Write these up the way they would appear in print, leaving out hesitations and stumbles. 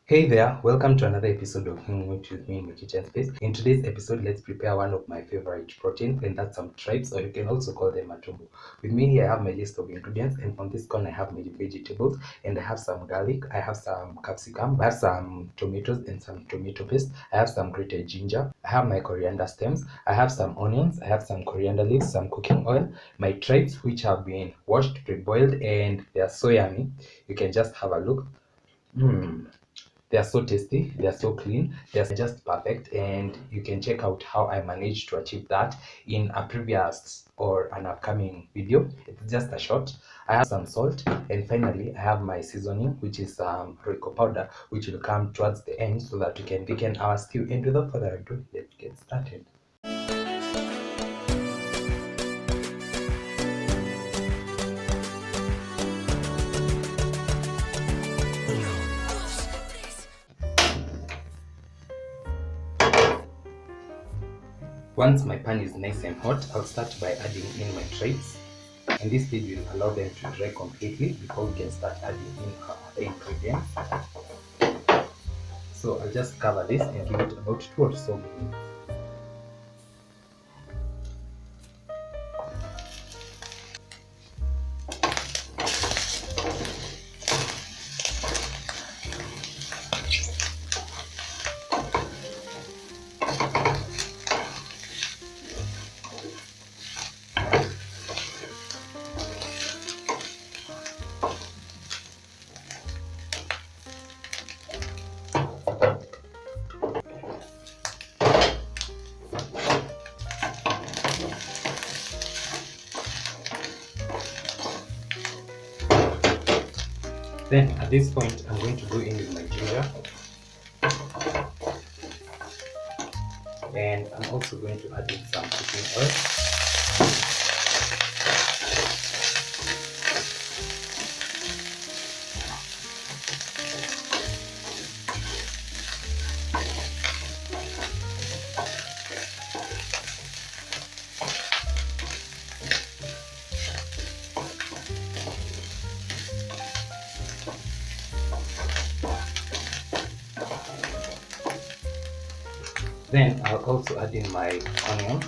Hey there, welcome to another episode of Hanging Out with me in my kitchen space. In today's episode, let's prepare one of my favorite proteins, and that's some tripes, or you can also call them matumbo. With me here, I have my list of ingredients, and on this corner, I have my vegetables, and I have some garlic, I have some capsicum, I have some tomatoes and some tomato paste, I have some grated ginger, I have my coriander stems, I have some onions, I have some coriander leaves, some cooking oil, my tripes, which have been washed, pre-boiled, and they are so yummy. You can just have a look. Mmm. They are so tasty, they are so clean, they are just perfect, and you can check out how I managed to achieve that in a previous or an upcoming video. It's just a short. I have some salt, and finally I have my seasoning, which is Royco powder, which will come towards the end so that we can thicken our stew. And without further ado, let's get started. Once my pan is nice and hot, I'll start by adding in my tripes. And this stage will allow them to dry completely before we can start adding in our other ingredients. So I'll just cover this and give it about 2 or so minutes. Then at this point, I'm going to go in with my ginger, and I'm also going to add in some cooking oil. Then I'll also add in my onions.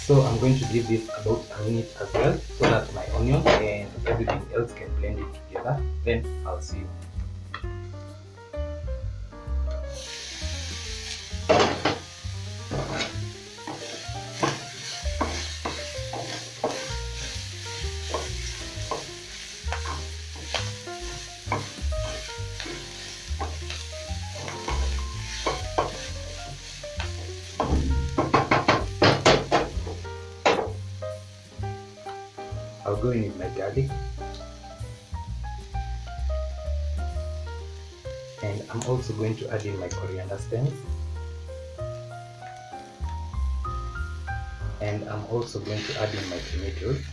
So I'm going to give this about a minute as well, so that my onions and everything else can blend it together. Then I'll see you. I'll go in with my garlic, and I'm also going to add in my coriander stems, and I'm also going to add in my tomatoes.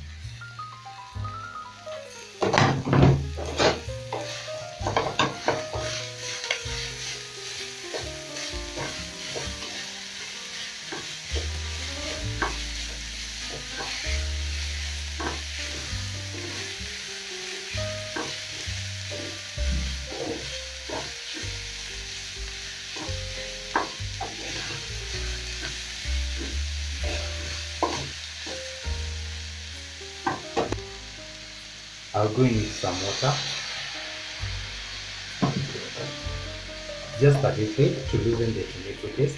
I'll go in with some water, just a little to loosen the tomato paste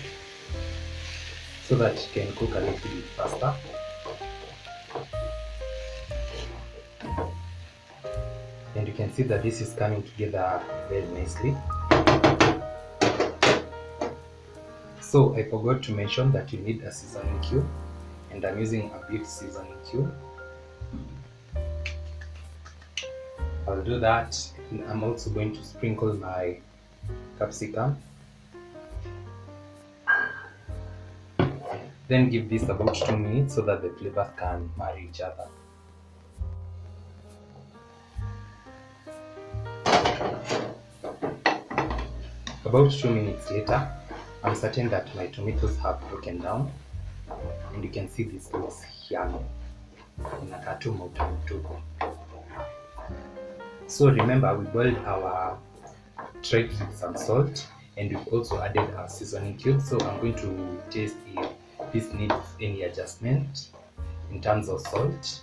so that it can cook a little bit faster. And you can see that this is coming together very nicely. So I forgot to mention that you need a seasoning cube, and I'm using a beef seasoning cube. I'll do that. And I'm also going to sprinkle my capsicum. Then give this about 2 minutes so that the flavors can marry each other. About 2 minutes later, I'm certain that my tomatoes have broken down, and you can see this looks yummy. Inakatu Matumbo. So remember, we boiled our tripe with some salt, and we've also added our seasoning cubes. So I'm going to taste if this needs any adjustment in terms of salt.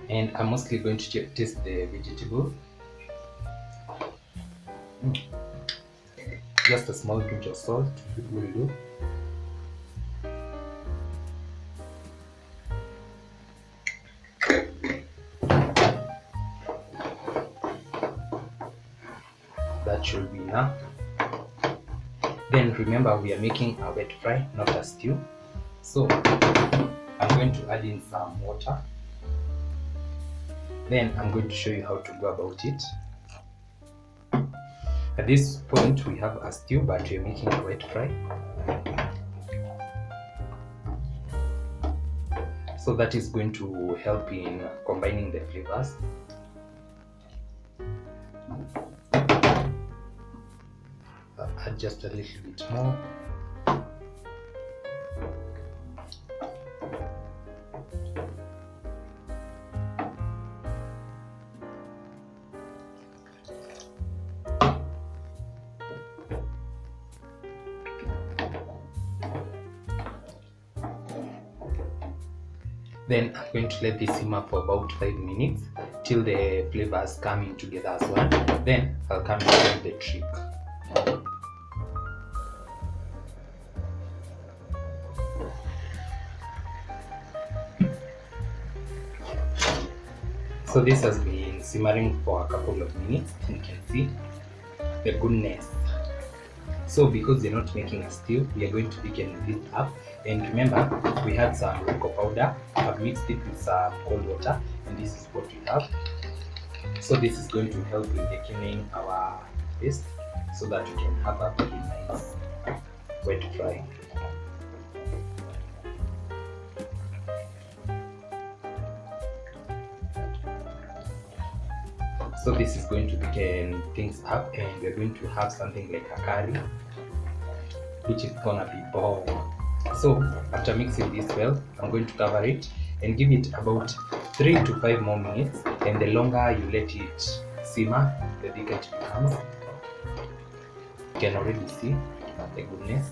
And I'm mostly going to taste the vegetable. Just a small pinch of salt will do. That should be enough. Then remember, we are making a wet fry, not a stew. So I'm going to add in some water. Then I'm going to show you how to go about it. At this point, we have a stew, but we're making a wet fry. So that is going to help in combining the flavors. Add just a little bit more. Then I'm going to let this simmer for about 5 minutes till the flavors come in together as well. Then I'll come in with the trick. So this has been simmering for a couple of minutes, and you can see the goodness. So because we're not making a stew, we are going to thicken this up. And remember, we had some cocoa powder. I've mixed it with some cold water, and this is what we have. So this is going to help in thickening our paste so that we can have a very nice wet fry. So this is going to thicken things up, and we're going to have something like a curry, which is gonna be bomb. So after mixing this well, I'm going to cover it and give it about 3 to 5 more minutes. And the longer you let it simmer, the thicker it becomes. You can already see the goodness.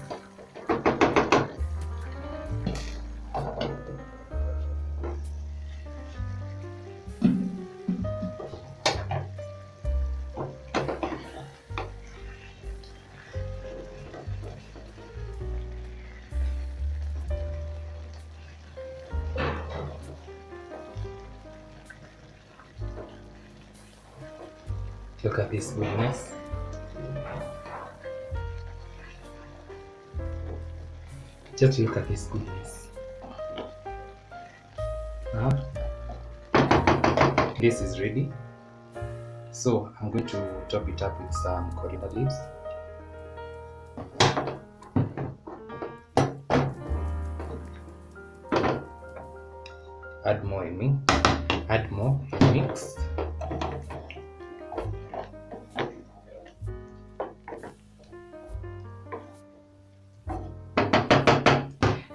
Look at this goodness. Just look at this goodness. This is ready. So I'm going to top it up with some coriander leaves. Add more and mix.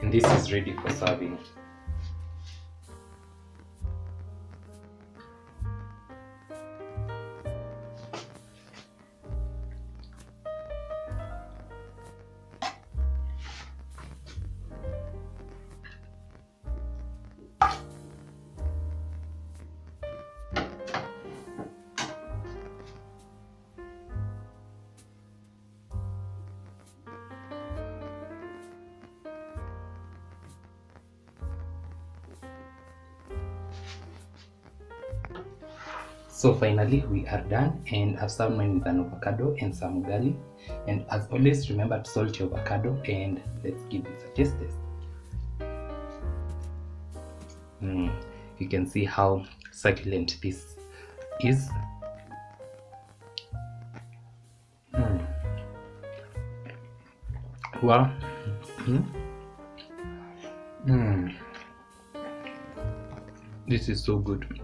And this is ready for serving. So finally we are done, and I've served mine with an avocado and some garlic. And as always, remember to salt your avocado, and let's give this a taste test. You can see how succulent this is. Wow. This is so good.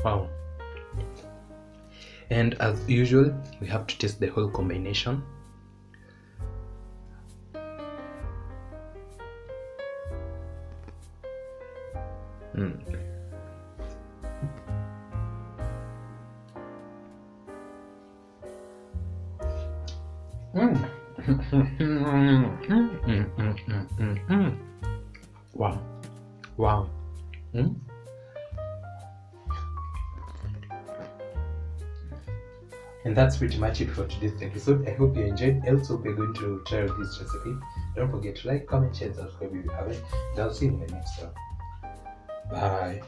Wow. And as usual, we have to taste the whole combination. Wow. Wow. And that's pretty much it for today's episode. I hope you enjoyed. I also hope you're going to try out this recipe. Don't forget to like, comment, share, and subscribe if you haven't. And I'll see you in the next one. Bye.